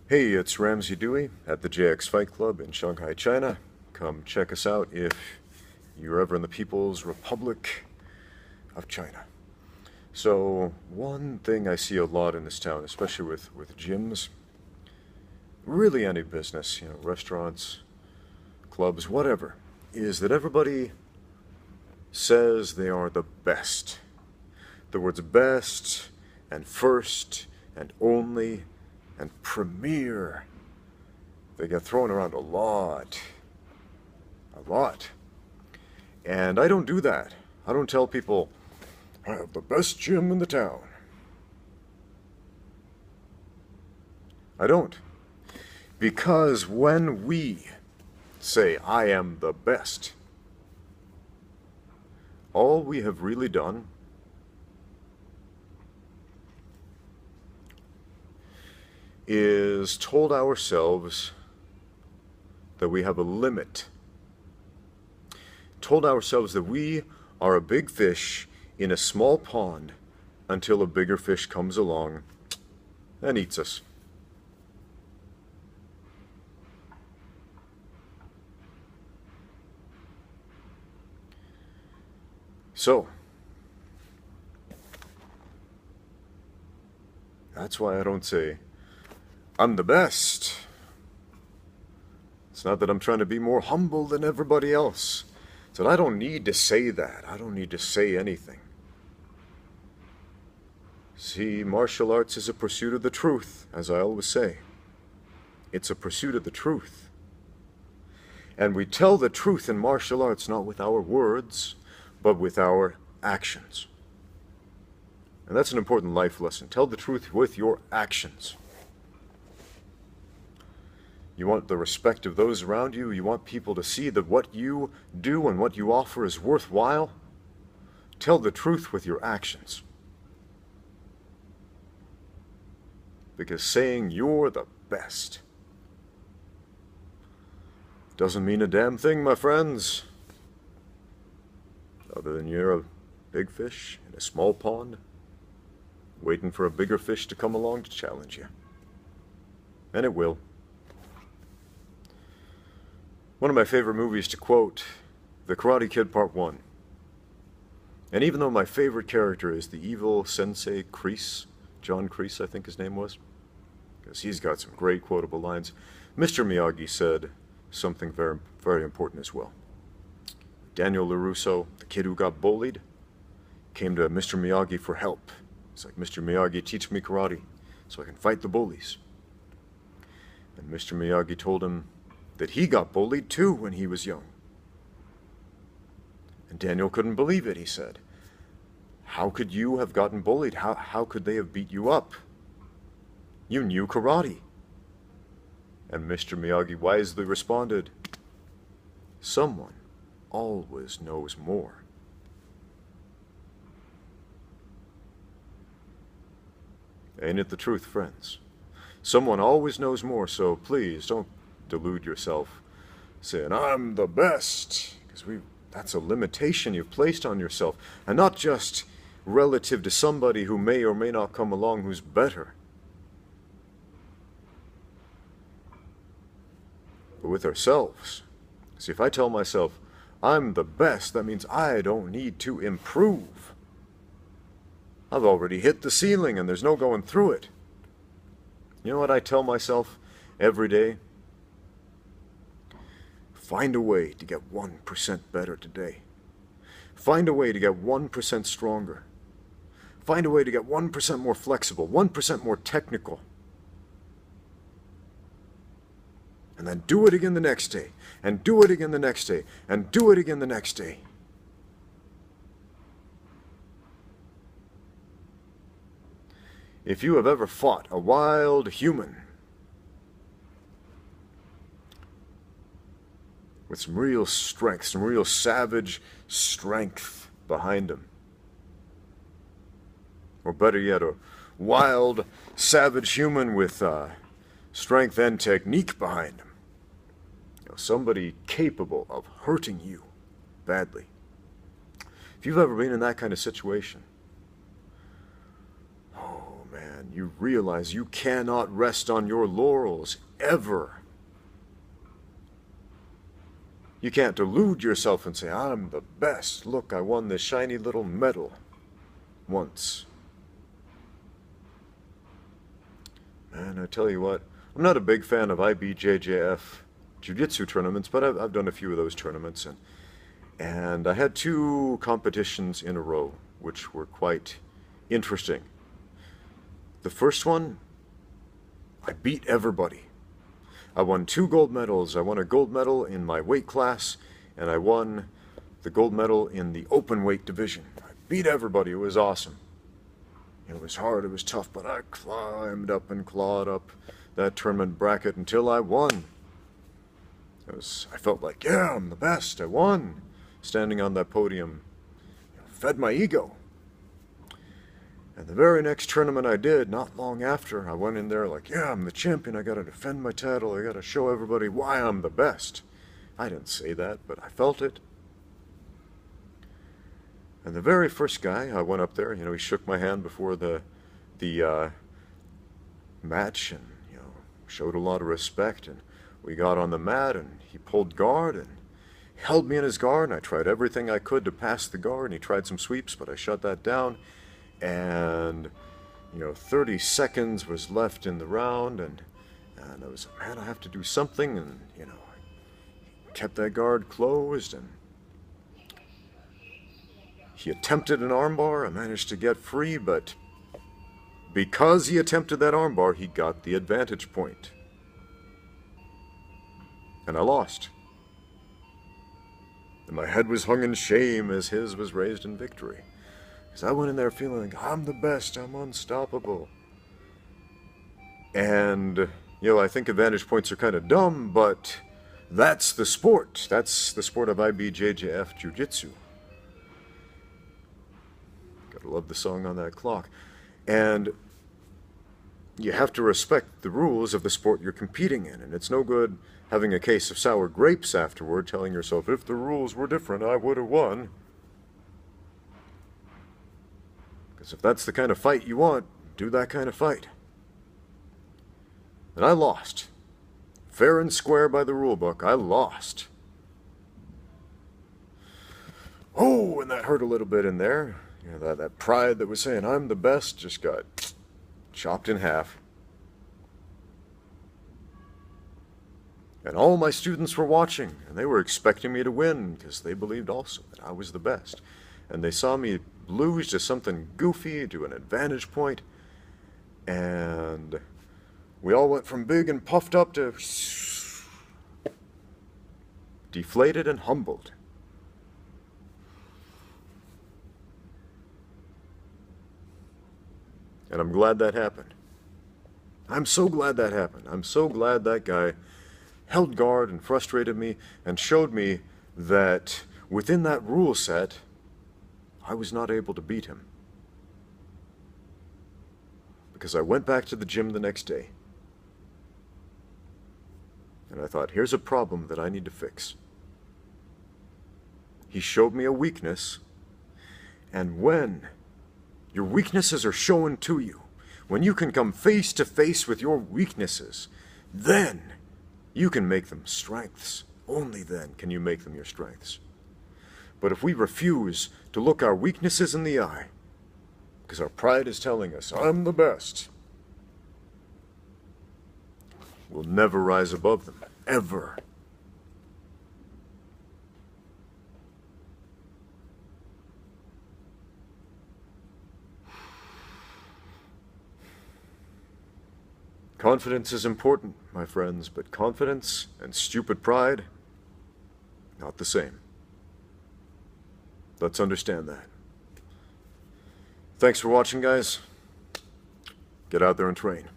Hey, it's Ramsey Dewey at the JX Fight Club in Shanghai, China. Come check us out if you're ever in the People's Republic of China. So, one thing I see a lot in this town, especially with gyms, really any business, restaurants, clubs, whatever, is that everybody says they are the best. The words best and first and only and premier, they get thrown around a lot. A lot. And I don't do that. I don't tell people, I have the best gym in the town. I don't. Because when we say, I am the best, all we have really done is told ourselves that we have a limit. Told ourselves that we are a big fish in a small pond until a bigger fish comes along and eats us. So, that's why I don't say, I'm the best. It's not that I'm trying to be more humble than everybody else. It's that I don't need to say that. I don't need to say anything. See, martial arts is a pursuit of the truth, as I always say. It's a pursuit of the truth. And we tell the truth in martial arts not with our words, but with our actions. And that's an important life lesson. Tell the truth with your actions. You want the respect of those around you. You want people to see that what you do and what you offer is worthwhile. Tell the truth with your actions. Because saying you're the best doesn't mean a damn thing, my friends. Other than you're a big fish in a small pond, waiting for a bigger fish to come along to challenge you. And it will. One of my favorite movies to quote, The Karate Kid Part 1. And even though my favorite character is the evil sensei Kreese, John Kreese I think his name was, because he's got some great quotable lines, Mr. Miyagi said something very, very important as well. Daniel LaRusso, the kid who got bullied, came to Mr. Miyagi for help. He's like, Mr. Miyagi, teach me karate so I can fight the bullies. And Mr. Miyagi told him that he got bullied too when he was young. And Daniel couldn't believe it, he said. How could you have gotten bullied? How could they have beat you up? You knew karate. And Mr. Miyagi wisely responded, someone always knows more. Ain't it the truth, friends? Someone always knows more, so please don't delude yourself saying, I'm the best, because that's a limitation you've placed on yourself, and not just relative to somebody who may or may not come along who's better, but with ourselves. See, if I tell myself I'm the best, that means I don't need to improve. I've already hit the ceiling and there's no going through it. You know what I tell myself every day? Find a way to get 1% better today. Find a way to get 1% stronger. Find a way to get 1% more flexible, 1% more technical. And then do it again the next day, and do it again the next day, and do it again the next day. If you have ever fought a wild human with some real strength, some real savage strength behind him, or better yet, a wild, savage human with strength and technique behind him, somebody capable of hurting you badly. If you've ever been in that kind of situation, oh man, you realize you cannot rest on your laurels, ever. You can't delude yourself and say, I'm the best. Look, I won this shiny little medal once. Man, I tell you what, I'm not a big fan of IBJJF jiu-jitsu tournaments, but I've done a few of those tournaments, and I had 2 competitions in a row, which were quite interesting. The first one, I beat everybody. I won 2 gold medals. I won a gold medal in my weight class, and I won the gold medal in the open weight division. I beat everybody. It was awesome. It was hard, it was tough, but I climbed up and clawed up that tournament bracket until I won. I felt like, yeah, I'm the best. I won. Standing on that podium, fed my ego. And the very next tournament I did, not long after, I went in there like, yeah, I'm the champion. I got to defend my title. I got to show everybody why I'm the best. I didn't say that, but I felt it. And the very first guy, I went up there, he shook my hand before the match and, showed a lot of respect. And we got on the mat and he pulled guard and held me in his guard. And I tried everything I could to pass the guard. And he tried some sweeps, but I shut that down. And, 30 seconds was left in the round. And I was like, man, I have to do something. And, I kept that guard closed and he attempted an armbar. I managed to get free, but because he attempted that armbar, he got the advantage point. And I lost. And my head was hung in shame as his was raised in victory. Because I went in there feeling like, I'm the best, I'm unstoppable. And, I think advantage points are kind of dumb, but that's the sport. That's the sport of IBJJF Jiu-Jitsu. Gotta love the song on that clock. And you have to respect the rules of the sport you're competing in. And it's no good having a case of sour grapes afterward, telling yourself, if the rules were different, I would have won. Because if that's the kind of fight you want, do that kind of fight. And I lost. Fair and square by the rule book, I lost. Oh, and that hurt a little bit in there. That pride that was saying, I'm the best, just got chopped in half. And all my students were watching, and they were expecting me to win, because they believed also that I was the best. And they saw me lose to something goofy, to an advantage point, and we all went from big and puffed up to deflated and humbled. And I'm glad that happened. I'm so glad that happened. I'm so glad that guy held guard and frustrated me and showed me that within that rule set, I was not able to beat him. Because I went back to the gym the next day. And I thought, here's a problem that I need to fix. He showed me a weakness, and when your weaknesses are shown to you, when you can come face to face with your weaknesses, then you can make them strengths. Only then can you make them your strengths. But if we refuse to look our weaknesses in the eye, because our pride is telling us, I'm the best, we'll never rise above them, ever. Confidence is important, my friends, but confidence and stupid pride, not the same. Let's understand that. Thanks for watching, guys. Get out there and train.